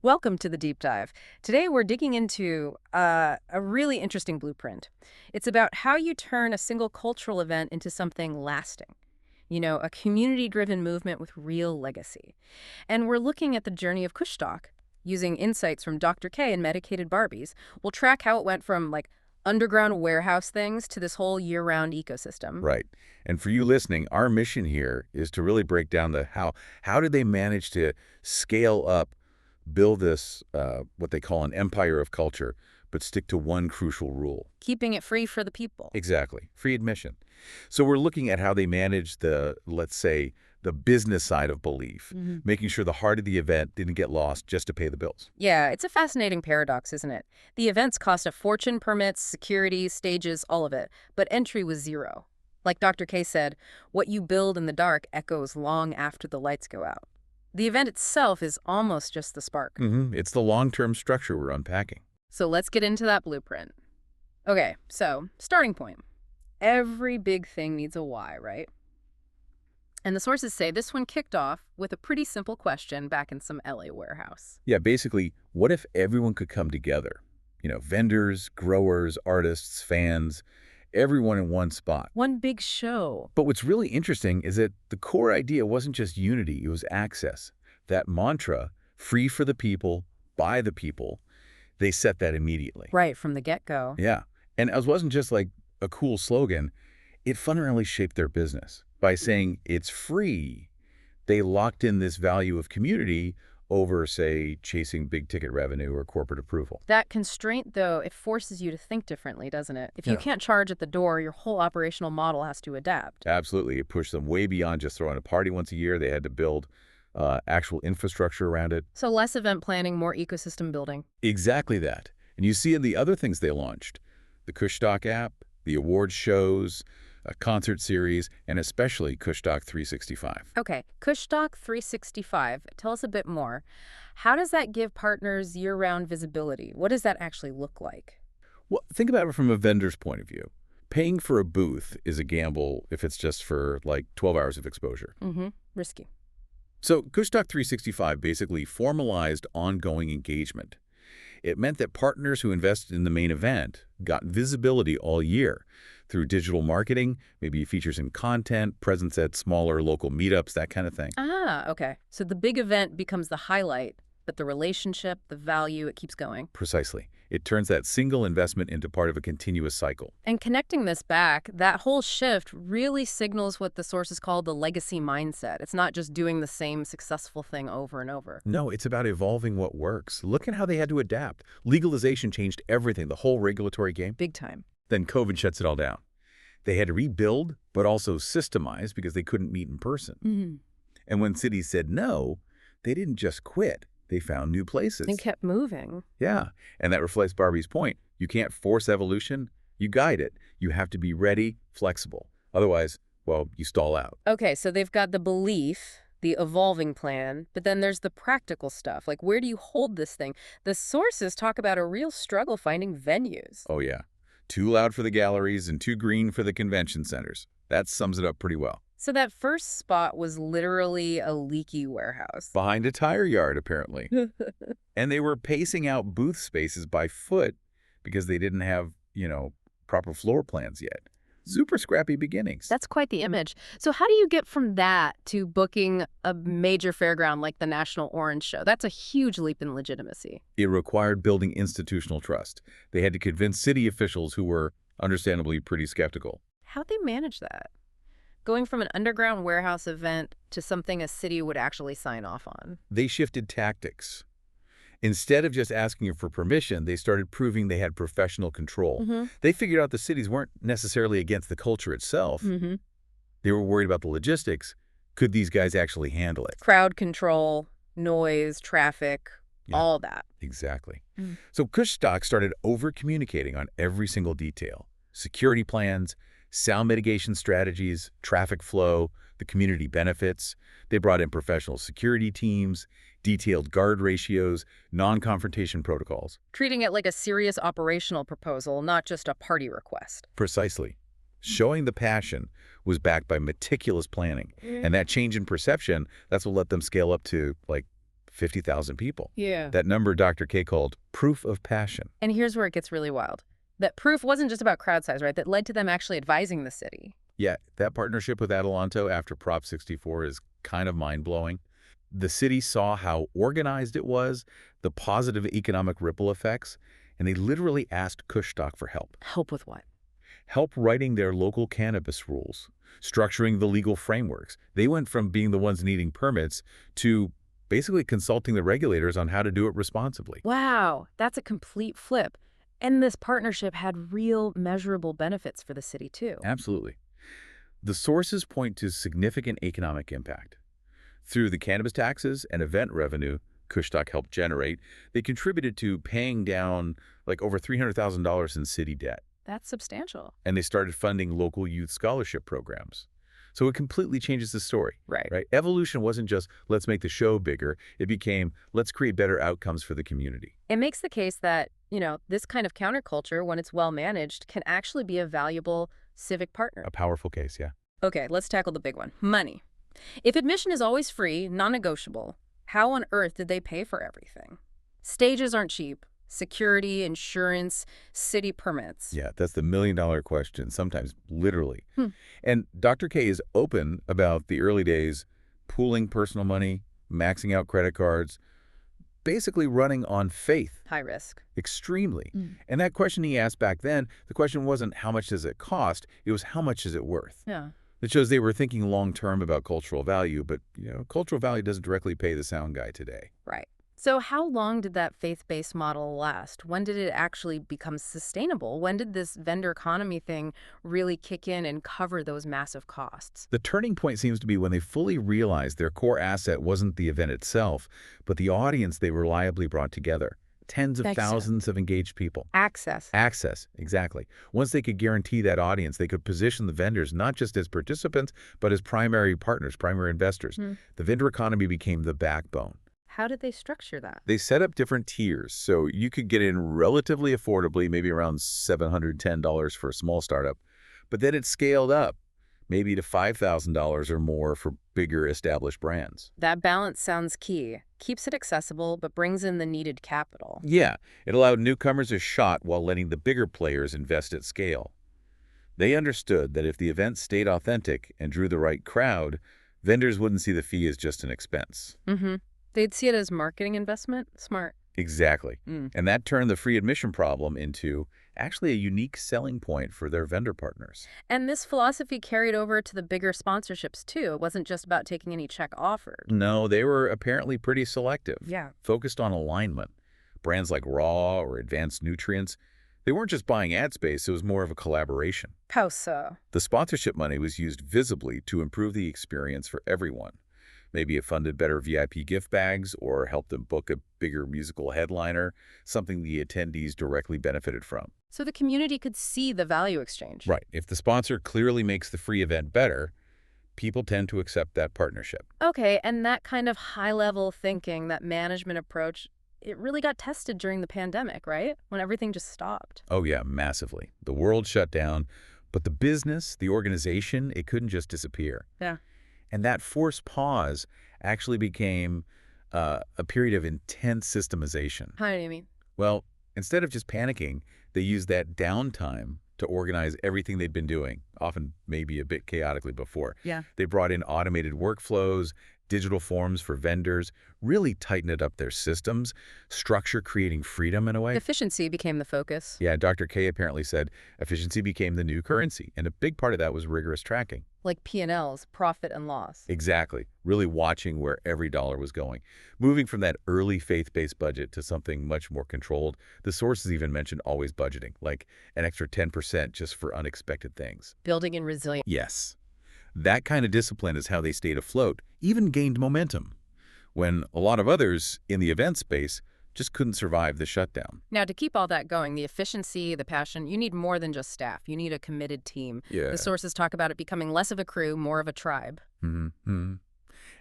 Welcome to the deep dive. Today we're digging into a really interesting blueprint. It's about how you turn a single cultural event into something lasting. A community-driven movement with real legacy. And we're looking at the journey of Kushstock. Using insights from Dr. K and Medicated Barbies, we'll track how it went from underground warehouse things to this whole year-round ecosystem. Right. And for you listening, our mission here is to really break down the how did they manage to scale up, build this, what they call an empire of culture, but stick to one crucial rule. Keeping it free for the people. Exactly. Free admission. So we're looking at how they managed the, let's say, the business side of belief, making sure the heart of the event didn't get lost just to pay the bills. Yeah, it's a fascinating paradox, isn't it? The events cost a fortune, permits, security, stages, all of it, but entry was zero. Like Dr. K said, what you build in the dark echoes long after the lights go out. The event itself is almost just the spark. It's the long-term structure we're unpacking. So let's get into that blueprint. Okay, so starting point. Every big thing needs a why, right? And the sources say this one kicked off with a pretty simple question back in some LA warehouse. Yeah, basically, what if everyone could come together? Vendors, growers, artists, fans, everyone in one spot. One big show. But what's really interesting is that the core idea wasn't just unity, it was access. That mantra, free for the people, by the people, they set that immediately. Right, from the get-go. Yeah, and it wasn't just like a cool slogan, it fundamentally shaped their business. By saying it's free, they locked in this value of community over, say, chasing big-ticket revenue or corporate approval. That constraint, though, it forces you to think differently, doesn't it? If you Yeah. can't charge at the door, your whole operational model has to adapt. Absolutely. It pushed them way beyond just throwing a party once a year. They had to build actual infrastructure around it. So less event planning, more ecosystem building. Exactly that. And you see in the other things they launched, the Kushstock app, the awards shows, a concert series, and especially Kushstock 365. Okay, Kushstock 365. Tell us a bit more. How does that give partners year-round visibility? What does that actually look like? Well, think about it from a vendor's point of view. Paying for a booth is a gamble if it's just for like 12 hours of exposure. Risky. So Kushstock 365 basically formalized ongoing engagement. It meant that partners who invested in the main event got visibility all year through digital marketing, maybe features in content, presence at smaller local meetups, that kind of thing. Ah, okay. So the big event becomes the highlight, but the relationship, the value, it keeps going. Precisely. It turns that single investment into part of a continuous cycle. And connecting this back, that whole shift really signals what the sources call the legacy mindset. It's not just doing the same successful thing over and over. No, it's about evolving what works. Look at how they had to adapt. Legalization changed everything, the whole regulatory game. Big time. Then COVID shuts it all down. They had to rebuild, but also systemize because they couldn't meet in person. And when cities said no, they didn't just quit. They found new places. And kept moving. Yeah, and that reflects Barbie's point. You can't force evolution, you guide it. You have to be ready, flexible. Otherwise, well, you stall out. Okay, so they've got the belief, the evolving plan, but then there's the practical stuff. Like, where do you hold this thing? The sources talk about a real struggle finding venues. Oh, yeah. Too loud for the galleries and too green for the convention centers. That sums it up pretty well. So that first spot was literally a leaky warehouse. Behind a tire yard, apparently. And they were pacing out booth spaces by foot because they didn't have, proper floor plans yet. Super scrappy beginnings. That's quite the image. So how do you get from that to booking a major fairground like the National Orange Show? That's a huge leap in legitimacy. It required building institutional trust. They had to convince city officials who were, understandably, pretty skeptical. How'd they manage that? Going from an underground warehouse event to something a city would actually sign off on. They shifted tactics. Instead of just asking for permission, they started proving they had professional control. They figured out the cities weren't necessarily against the culture itself. They were worried about the logistics. Could these guys actually handle it? Crowd control, noise, traffic, Yeah. all that. Exactly. So Kushstock started over-communicating on every single detail. Security plans, sound mitigation strategies, traffic flow, the community benefits. They brought in professional security teams, detailed guard ratios, non-confrontation protocols. Treating it like a serious operational proposal, not just a party request. Precisely. Showing the passion was backed by meticulous planning. And that change in perception, that's what let them scale up to, like, 50,000 people. Yeah. That number Dr. K called proof of passion. And here's where it gets really wild. That proof wasn't just about crowd size, right? That led to them actually advising the city. Yeah, that partnership with Adelanto after Prop 64 is kind of mind-blowing. The city saw how organized it was, the positive economic ripple effects, and they literally asked Kushstock for help. Help with what? Help writing their local cannabis rules, structuring the legal frameworks. They went from being the ones needing permits to basically consulting the regulators on how to do it responsibly. Wow, that's a complete flip. And this partnership had real measurable benefits for the city, too. Absolutely. The sources point to significant economic impact. Through the cannabis taxes and event revenue Kushstock helped generate, they contributed to paying down like over $300,000 in city debt. That's substantial. And they started funding local youth scholarship programs. So it completely changes the story. Right. Evolution wasn't just, let's make the show bigger. It became, let's create better outcomes for the community. It makes the case that, this kind of counterculture, when it's well managed, can actually be a valuable civic partner. A powerful case, yeah. Okay, let's tackle the big one. Money. If admission is always free, non-negotiable, how on earth did they pay for everything? Stages aren't cheap. Security, insurance, city permits. Yeah, that's the million-dollar question, sometimes literally. Hmm. And Dr. K is open about the early days, pooling personal money, maxing out credit cards, basically running on faith. High risk. Extremely. And that question he asked back then, the question wasn't how much does it cost, it was how much is it worth? Yeah. It shows they were thinking long-term about cultural value, but, cultural value doesn't directly pay the sound guy today. Right. So how long did that faith-based model last? When did it actually become sustainable? When did this vendor economy thing really kick in and cover those massive costs? The turning point seems to be when they fully realized their core asset wasn't the event itself, but the audience they reliably brought together. Tens of thousands of engaged people. Access. Access, exactly. Once they could guarantee that audience, they could position the vendors not just as participants, but as primary partners, primary investors. The vendor economy became the backbone. How did they structure that? They set up different tiers, so you could get in relatively affordably, maybe around $710 for a small startup, but then it scaled up, maybe to $5,000 or more for bigger established brands. That balance sounds key. Keeps it accessible, but brings in the needed capital. Yeah, it allowed newcomers a shot while letting the bigger players invest at scale. They understood that if the event stayed authentic and drew the right crowd, vendors wouldn't see the fee as just an expense. They'd see it as marketing investment? Smart. Exactly. And that turned the free admission problem into actually a unique selling point for their vendor partners. And this philosophy carried over to the bigger sponsorships, too. It wasn't just about taking any check offered. No, they were apparently pretty selective. Yeah. Focused on alignment. Brands like Raw or Advanced Nutrients, they weren't just buying ad space, it was more of a collaboration. How so? The sponsorship money was used visibly to improve the experience for everyone. Maybe it funded better VIP gift bags or helped them book a bigger musical headliner, something the attendees directly benefited from. So the community could see the value exchange. Right. If the sponsor clearly makes the free event better, people tend to accept that partnership. Okay, and that kind of high-level thinking, that management approach, it really got tested during the pandemic, right? When everything just stopped. Oh yeah, massively. The world shut down, but the business, the organization, it couldn't just disappear. Yeah. And that forced pause actually became a period of intense systemization. How do you mean? Well, instead of just panicking, they used that downtime to organize everything they'd been doing, often maybe a bit chaotically before. Yeah. They brought in automated workflows, digital forms for vendors, really tightened up their systems, structure creating freedom in a way. Efficiency became the focus. Yeah, Dr. K apparently said efficiency became the new currency, and a big part of that was rigorous tracking. Like P&Ls, profit and loss. Exactly. Really watching where every dollar was going. Moving from that early faith-based budget to something much more controlled. The sources even mentioned always budgeting, like an extra 10% just for unexpected things. Building in resilience. Yes. That kind of discipline is how they stayed afloat, even gained momentum, when a lot of others in the event space just couldn't survive the shutdown. Now, to keep all that going, the efficiency, the passion, you need more than just staff. You need a committed team. Yeah. The sources talk about it becoming less of a crew, more of a tribe. And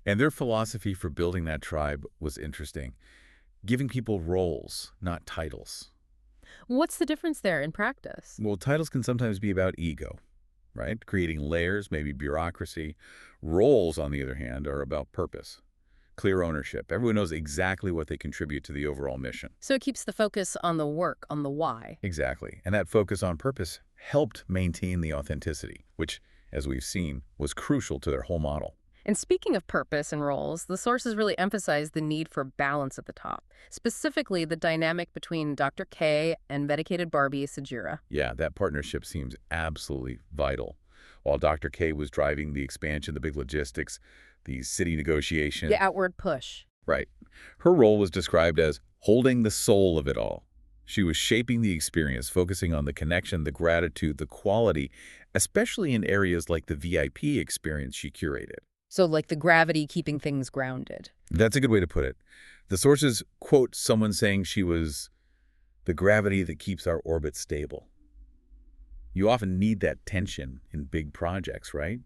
their philosophy for building that tribe was interesting. Giving people roles, not titles. What's the difference there in practice? Well, titles can sometimes be about ego, right? Creating layers, maybe bureaucracy. Roles, on the other hand, are about purpose. Clear ownership. Everyone knows exactly what they contribute to the overall mission. So it keeps the focus on the work, on the why. Exactly. And that focus on purpose helped maintain the authenticity, which, as we've seen, was crucial to their whole model. And speaking of purpose and roles, the sources really emphasize the need for balance at the top, specifically the dynamic between Dr. K and medicated Barbie Sajira. Yeah, that partnership seems absolutely vital. While Dr. K was driving the expansion, the big logistics, the city negotiation. The outward push. Right. Her role was described as holding the soul of it all. She was shaping the experience, focusing on the connection, the gratitude, the quality, especially in areas like the VIP experience she curated. So like the gravity keeping things grounded. That's a good way to put it. The sources quote someone saying she was the gravity that keeps our orbit stable. You often need that tension in big projects, right?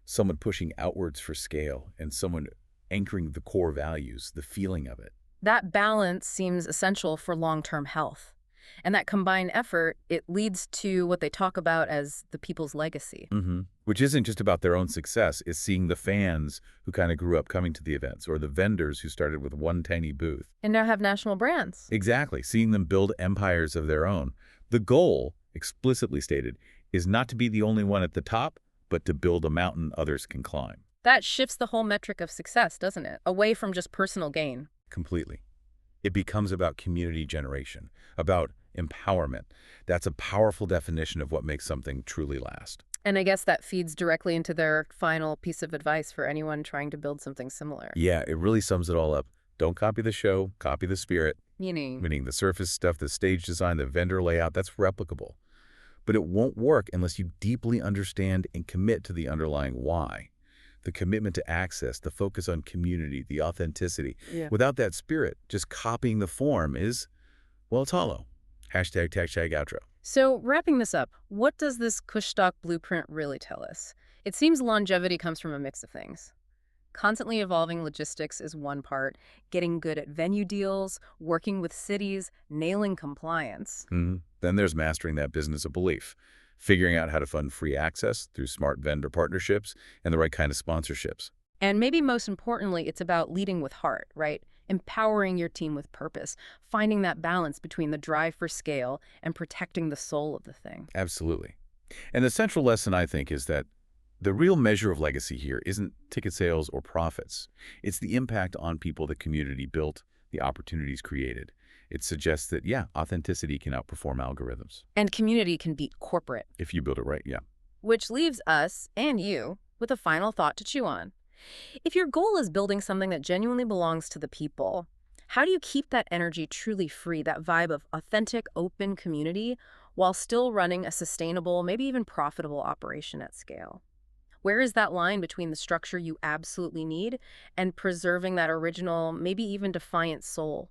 Someone pushing outwards for scale and someone anchoring the core values, the feeling of it. That balance seems essential for long-term health. And that combined effort, it leads to what they talk about as the people's legacy. Which isn't just about their own success, it's seeing the fans who kind of grew up coming to the events or the vendors who started with one tiny booth. And now have national brands. Exactly, seeing them build empires of their own. The goal, explicitly stated, is not to be the only one at the top, but to build a mountain others can climb. That shifts the whole metric of success, doesn't it? Away from just personal gain. Completely. It becomes about community generation, about empowerment. That's a powerful definition of what makes something truly last. And I guess that feeds directly into their final piece of advice for anyone trying to build something similar. Yeah, it really sums it all up. Don't copy the show, copy the spirit. Meaning The surface stuff, the stage design, the vendor layout, that's replicable. But it won't work unless you deeply understand and commit to the underlying why. The commitment to access, the focus on community, the authenticity. Yeah. Without that spirit, just copying the form is, well, it's hollow. Hashtag outro. So wrapping this up, what does this Kushstock Blueprint really tell us? It seems longevity comes from a mix of things. Constantly evolving logistics is one part, getting good at venue deals, working with cities, nailing compliance. Then there's mastering that business of belief, figuring out how to fund free access through smart vendor partnerships and the right kind of sponsorships. And maybe most importantly, it's about leading with heart, right? Empowering your team with purpose, finding that balance between the drive for scale and protecting the soul of the thing. Absolutely. And the central lesson, I think, is that the real measure of legacy here isn't ticket sales or profits. It's the impact on people the community built, the opportunities created. It suggests that, yeah, authenticity can outperform algorithms. And community can beat corporate. If you build it right, yeah. Which leaves us, and you, with a final thought to chew on. If your goal is building something that genuinely belongs to the people, how do you keep that energy truly free, that vibe of authentic, open community, while still running a sustainable, maybe even profitable operation at scale? Where is that line between the structure you absolutely need and preserving that original, maybe even defiant soul?